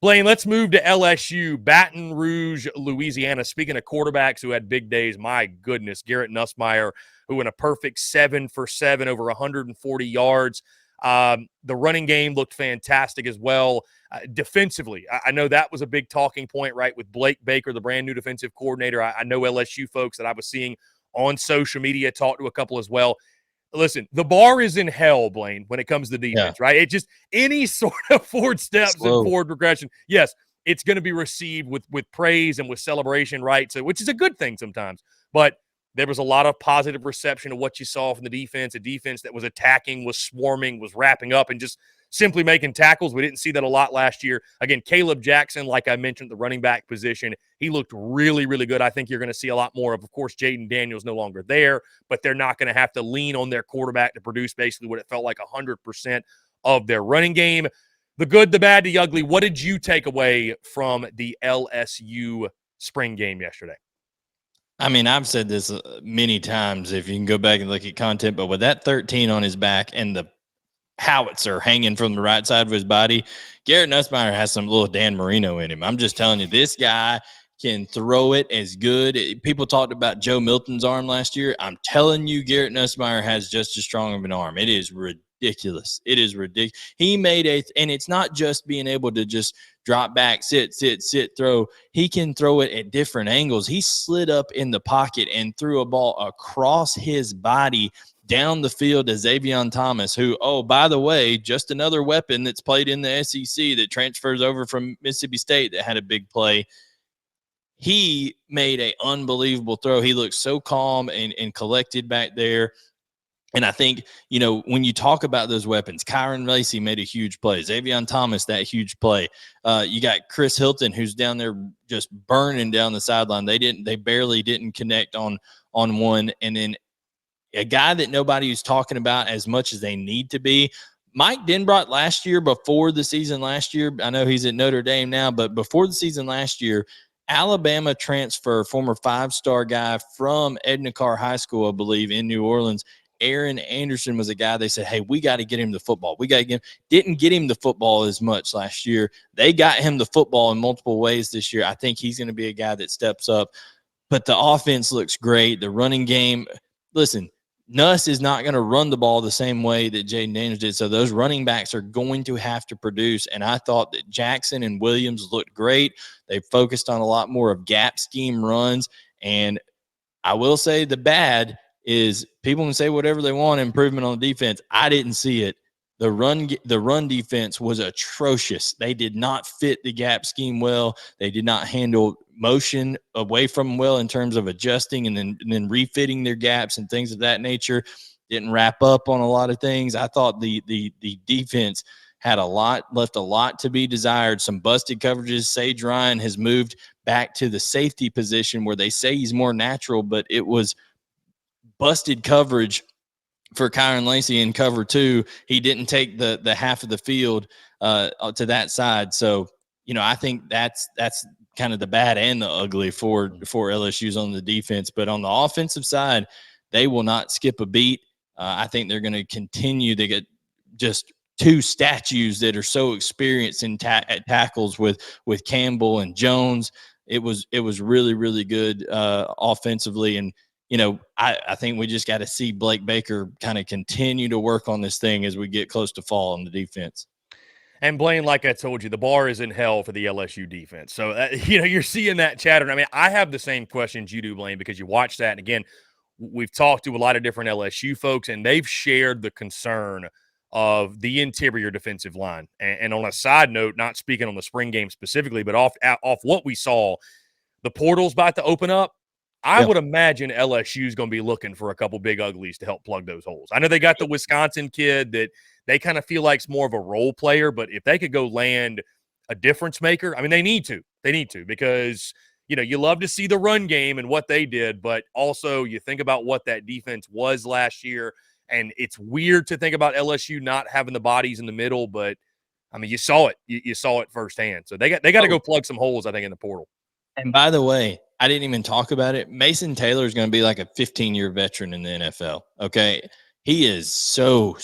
Blayne, let's move to LSU, Baton Rouge, Louisiana. Speaking of quarterbacks who had big days, my goodness, Garrett Nussmeier, who in a perfect 7 for 7, over 140 yards. The running game looked fantastic as well. Defensively, I know that was a big talking point, right, with Blake Baker, the brand new defensive coordinator. I know LSU folks that I was seeing on social media, talk to a couple as well. Listen, the bar is in hell, Blayne, when it comes to defense, right? It just any sort of forward steps and forward progression. Yes, it's going to be received with praise and with celebration, right? So, which is a good thing sometimes. But there was a lot of positive reception of what you saw from the defense, a defense that was attacking, was swarming, was wrapping up, and just simply making tackles. We didn't see that a lot last year. Again, Caleb Jackson, like I mentioned, the running back position, he looked really, really good. I think you're going to see a lot more of course, Jaden Daniels no longer there, but they're not going to have to lean on their quarterback to produce basically what it felt like 100% of their running game. The good, the bad, the ugly. What did you take away from the LSU spring game yesterday? I mean, I've said this many times if you can go back and look at content, but with that 13 on his back and the howitzer hanging from the right side of his body, Garrett Nussmeier has some little Dan Marino in him. I'm just telling you, this guy can throw it as good. People talked about Joe Milton's arm last year. I'm telling you, Garrett Nussmeier has just as strong of an arm. It is ridiculous. It is ridiculous. He made and it's not just being able to just drop back, sit, throw. He can throw it at different angles. He slid up in the pocket and threw a ball across his body down the field to Xavier Thomas, who, oh, by the way, just another weapon that's played in the SEC that transfers over from Mississippi State that had a big play. He made an unbelievable throw. He looked so calm and collected back there. And I think, you know, when you talk about those weapons, Kyron Lacey made a huge play. Xavier Thomas, that huge play. You got Chris Hilton, who's down there just burning down the sideline. They barely didn't connect on one. And then a guy that nobody was talking about as much as they need to be, Mike Denbrock last year, before the season last year, I know he's at Notre Dame now, but before the season last year, Alabama transfer, former 5-star guy from Edna Karr High School, I believe, in New Orleans, Aaron Anderson was a guy they said, hey, we got to get him the football. We got to get him. Didn't get him the football as much last year. They got him the football in multiple ways this year. I think he's going to be a guy that steps up. But the offense looks great. The running game, listen, Nuss is not going to run the ball the same way that Jaden Daniels did. So those running backs are going to have to produce. And I thought that Jackson and Williams looked great. They focused on a lot more of gap scheme runs. And I will say the bad is people can say whatever they want, improvement on the defense. I didn't see it. The run defense was atrocious. They did not fit the gap scheme well. They did not handle motion away from well in terms of adjusting and then refitting their gaps and things of that nature. Didn't wrap up on a lot of things. I thought the defense had left a lot to be desired. Some busted coverages. Sage Ryan has moved back to the safety position where they say he's more natural, but it was busted coverage for Kyron Lacey in cover 2. He didn't take the half of the field to that side. So, you know, I think that's kind of the bad and the ugly for LSU's on the defense. But on the offensive side, they will not skip a beat. I think they're going to continue to get just two statues that are so experienced in tackles with Campbell and Jones. It was really, really good offensively. And, you know, I think we just got to see Blake Baker kind of continue to work on this thing as we get close to fall on the defense. And Blayne, like I told you, the bar is in hell for the LSU defense. So, you know, you're seeing that chatter. I mean, I have the same questions you do, Blayne, because you watch that. And again, we've talked to a lot of different LSU folks, and they've shared the concern of the interior defensive line. And on a side note, not speaking on the spring game specifically, but off what we saw, the portal's about to open up. I would imagine LSU is going to be looking for a couple big uglies to help plug those holes. I know they got the Wisconsin kid that they kind of feel like it's more of a role player, but if they could go land a difference maker, I mean, they need to. They need to because, you know, you love to see the run game and what they did, but also you think about what that defense was last year, and it's weird to think about LSU not having the bodies in the middle, but, I mean, you saw it. You saw it firsthand. So they got to go plug some holes, I think, in the portal. And by the way, I didn't even talk about it. Mason Taylor is going to be like a 15-year veteran in the NFL. Okay. He is so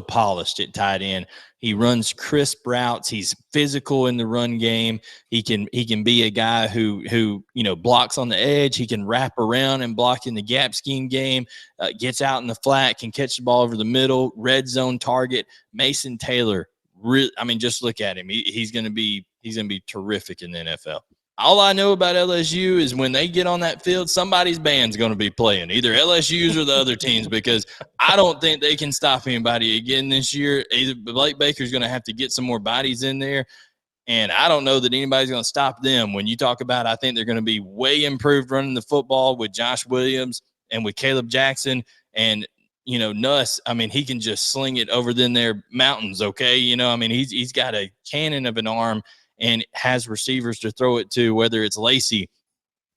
polished at tight end. He runs crisp routes. He's physical in the run game. He can be a guy who blocks on the edge. He can wrap around and block in the gap scheme game. Gets out in the flat, can catch the ball over the middle. Red zone target. Mason Taylor. Just look at him. He's going to be terrific in the NFL. All I know about LSU is when they get on that field, somebody's band's going to be playing, either LSU's or the other teams, because I don't think they can stop anybody again this year. Either Blake Baker's going to have to get some more bodies in there, and I don't know that anybody's going to stop them. When you talk about, I think they're going to be way improved running the football with Josh Williams and with Caleb Jackson and Nuss. He can just sling it over their mountains, okay? He's got a cannon of an arm and has receivers to throw it to, whether it's Lacey,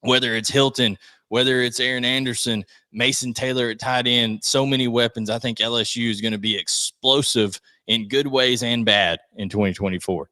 whether it's Hilton, whether it's Aaron Anderson, Mason Taylor at tight end, so many weapons. I think LSU is going to be explosive in good ways and bad in 2024.